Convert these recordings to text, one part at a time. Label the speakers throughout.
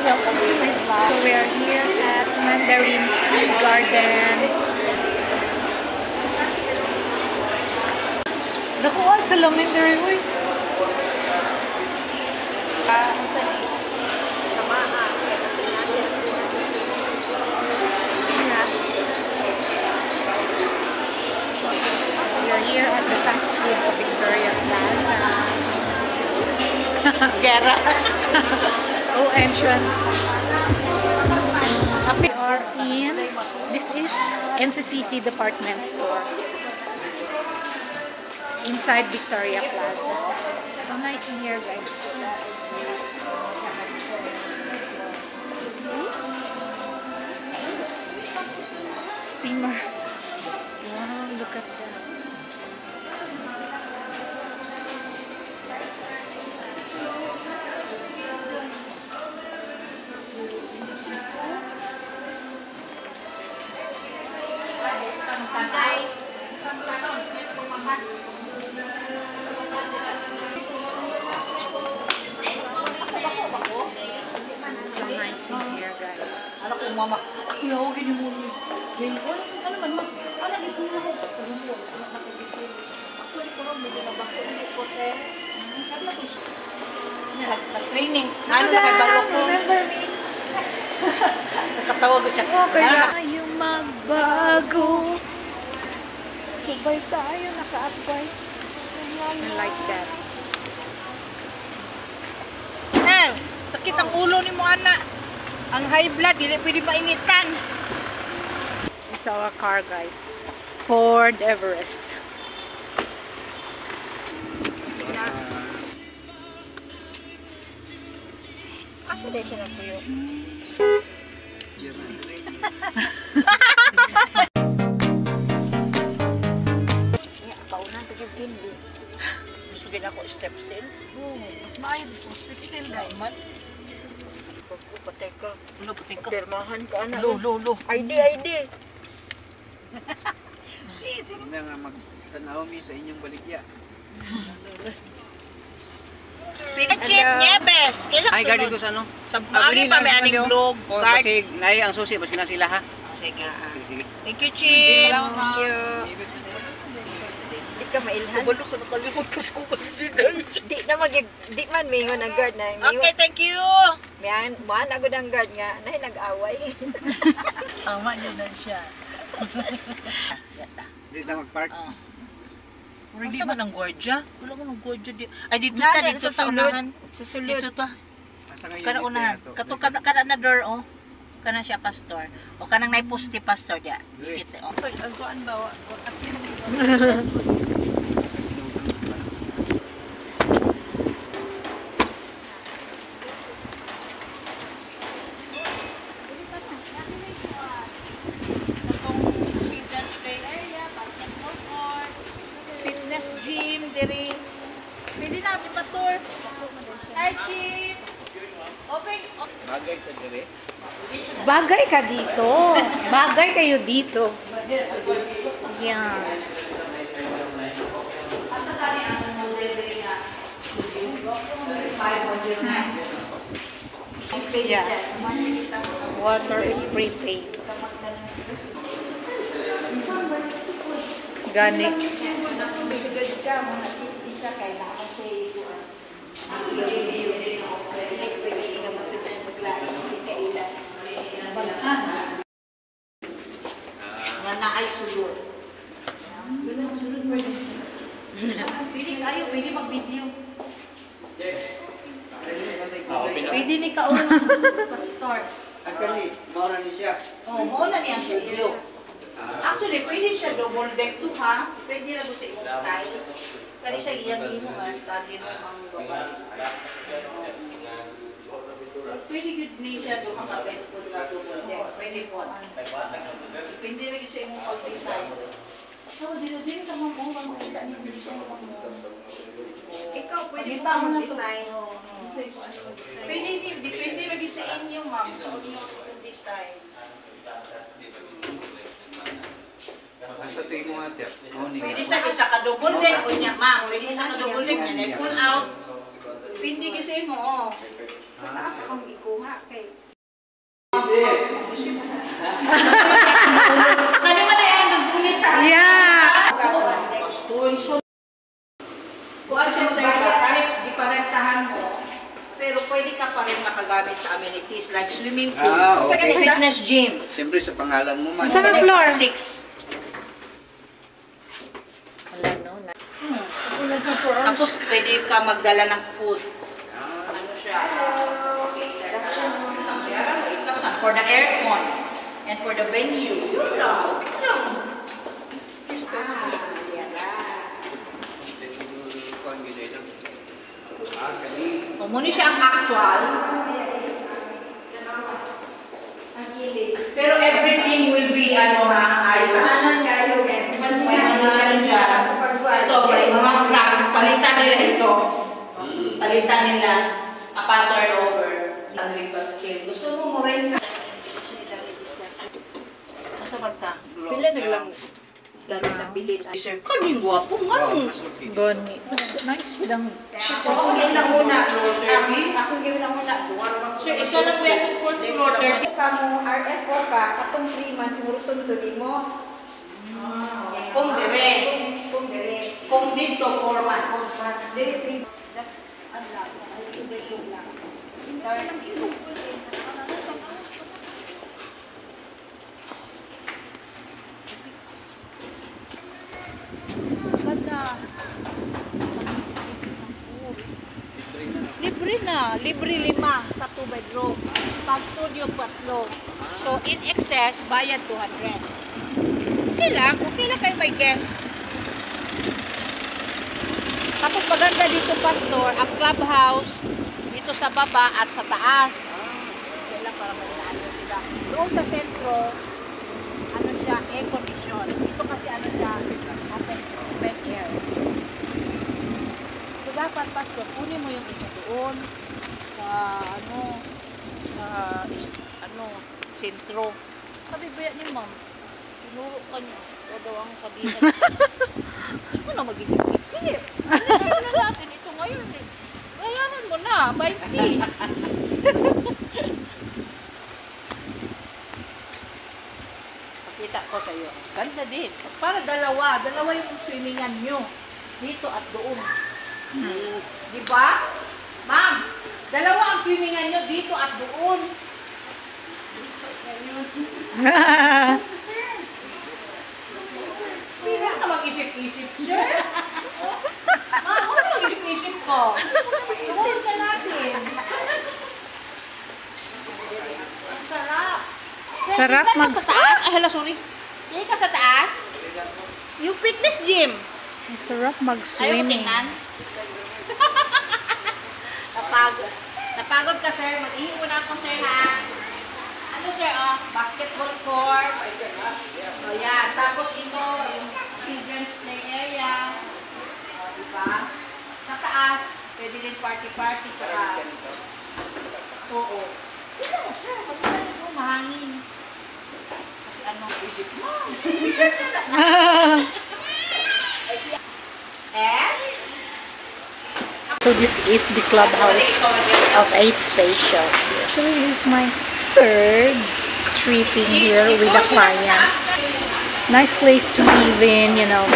Speaker 1: welcome to my vlog. So we are here at Mandarin Tea Garden. Nakuha sa lamin there, uy. We are here at the fast food of Victoria Plaza. Gera. Oh, entrance. We are in, this is NCCC department store. Inside Victoria Plaza. So nice in here, guys. Steamer. Wow, look at that. So nice in here, guys.
Speaker 2: Anak ko, mama, ako gini mo. Ano man, anak ito mo ako. Actually, ko rin, medyo nabako ulit ko, te. Kaya ko siya. Nag-training. Ano na kay balok ko?
Speaker 1: Remember me?
Speaker 2: Nakatawag ko siya.
Speaker 1: Kaya tayo magbago. Sabay tayo, naka-apply. I like that.
Speaker 2: Sakit ang ulo ni mo, anak. Ang high blood, hindi pwede mainitan.
Speaker 1: This is our car, guys. Ford Everest.
Speaker 2: Asa din siya na tuyo?
Speaker 1: Kaunan to yung hindi.
Speaker 2: Sugin ako step sil. Mas maayo dito. Step sil dahil man.
Speaker 1: Patay ka.
Speaker 2: Ano, patay ka?
Speaker 1: Permahan ka, anak.
Speaker 2: Lo.
Speaker 1: ID.
Speaker 3: Hindi nga magtanaw mi sa inyong balikya.
Speaker 2: Pinachip niya, bes. Kailan
Speaker 3: Ay, guard dito sa ano?
Speaker 2: Sa bagay pa may aning vlog. Guard.
Speaker 3: Kasi nai ang susi, basta na sila ha.
Speaker 2: Sige.
Speaker 3: Sige.
Speaker 2: Thank you, Chip.
Speaker 1: Thank you. Di ka mailhan.
Speaker 2: Kabalo ko, nakalimot ko sa kumpanya din.
Speaker 1: Di man mingon ang guard na.
Speaker 2: Okay, thank you.
Speaker 1: Mayan, agad ang guard nga. Nahin nag-away.
Speaker 2: Tama niyo na siya.
Speaker 3: Dito na mag-park.
Speaker 2: Hindi man ang gwardiya? Wala man ang gwardiya di. Ay dito
Speaker 1: Nada,
Speaker 2: ta dito sa unahan.
Speaker 1: Sa sulod.
Speaker 2: Dito ta.
Speaker 3: Asa ngayon
Speaker 2: Kana
Speaker 3: dito
Speaker 2: unahan.
Speaker 3: yato?
Speaker 2: Kato kada na door oh. Kana siya pastor. O kanang naiposti pastor dia. Dikit oh. Ang kuan ba fitness gym diri. Pwede na ipatur. Hi, Chief. Open.
Speaker 3: Bagay ka dire.
Speaker 1: Bagay ka dito. Bagay kayo dito. Yan. Yeah. Water spray paint. Gani.
Speaker 2: Nga na ay sulod. Pwede kayo, pwede mag-video. Pwede ni kaon pastor.
Speaker 3: Actually, maura ni siya.
Speaker 2: Oh, mauna niya siya iyo. Actually, pwede siya double deck to ha. Pwede na sa imong style. Kani siya iyang imo nga study ng mga babae. Pwede gud ni siya do mga bed po na double deck. Pwede po. Depende na gud sa imong pag-design. So, dilo-dilo ka mo kung makita niyo design mo.
Speaker 1: Ikaw pwede
Speaker 2: pa mo na
Speaker 1: design.
Speaker 2: Pwede ni depende na gud sa inyo, ma'am. Sa imong design.
Speaker 3: Asa to imo ate?
Speaker 2: Pwede sa isa ka double deck kunya, ma'am. Pwede isa ka double deck niya, pull out. Pindi kasi mo, oh.
Speaker 1: Sa taas akong ikuha kay.
Speaker 2: Kani man ay ang nagbulit sa akin.
Speaker 1: Yeah.
Speaker 2: Story so. Kung siya sir, kahit iparentahan mo, pero pwede ka pa rin makagamit sa amenities like swimming pool,
Speaker 3: Okay.
Speaker 2: fitness gym.
Speaker 3: Siyempre sa pangalan mo man.
Speaker 1: Sa floor.
Speaker 2: 6.
Speaker 1: Wala no.
Speaker 2: Tapos pwede ka magdala ng food.
Speaker 3: Ah,
Speaker 2: Ano siya? For the aircon and for the venue. Yun lang.
Speaker 3: kuwan gid ito. Kani.
Speaker 2: Muna siya ang actual. Pero everything will be ano ha, ayos. May mga ano dyan. Ito, may mga scrap. Palitan nila ito. Palitan nila. Upon turnover. Ang lipas scale. Gusto mo rin ka? Asa ba ta? Pila na lang. Dalo na bilin. Sir, kaming gwapo nga.
Speaker 3: Oh, mas okay.
Speaker 1: Goni. Mas nice bidang.
Speaker 2: Ako gawin lang muna. Ako gawin lang muna. Sir, isa lang ba yung full floor? 30.
Speaker 4: Kamu RFO ka, katong 3 months, murutong tuloy mo.
Speaker 2: Kung dire.
Speaker 4: Kung dire.
Speaker 2: Kung dito, 4 months.
Speaker 4: Dire 3.
Speaker 1: Libre na. Libre 5 sa 2 bedroom. Pag studio 4. So in excess, bayad 200. Okay lang kayo may guest. Tapos maganda dito, Pastor, ang clubhouse dito sa baba at sa taas. Okay lang para malaan sila. Doon sa sentro, ano siya, air condition. Dito kasi ano siya, open air. So dapat, Pastor, kunin mo yung isa doon sa sentro. Sabi ba yan ni Ma'am? Tinuro ka niya. O daw ang kabina. Ano na mag-isip-isip? Ano na natin ito ngayon eh. Bayaran mo na, 20. Pakita ko sa iyo. Ganda din. Para dalawa yung swimmingan nyo. Dito at doon. Di ba? Ma'am, dalawa ang swimmingan nyo dito at doon. Hindi ka mag-isip-isip, sir. Ma'am, ano mag-isip-isip ko? Tuhod na natin. Ang sarap. Sarap
Speaker 2: Tingnan mo
Speaker 1: mag-
Speaker 2: sa taas. Ay, hala, sorry. Hindi ka sa taas. Yung fitness gym.
Speaker 1: Ang sarap
Speaker 2: Ayaw mo
Speaker 1: mag-swimming.
Speaker 2: tingnan. Napagod ka, sir. Mag-ihi muna ako, sir, ha? Ano, sir, oh? Basketball court. So, yan. Tapos ito, yung children's play area. O, diba? Sa taas, pwede din party-party. Saka, oo. Ito, sir. Pagkita nito, mahangin. Kasi ano, isip mo. S?
Speaker 1: So this is the clubhouse of 8 Spatial. Actually, this is my third tripping here with a client. Nice place to live in, you know.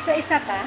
Speaker 2: Isa-isa ka?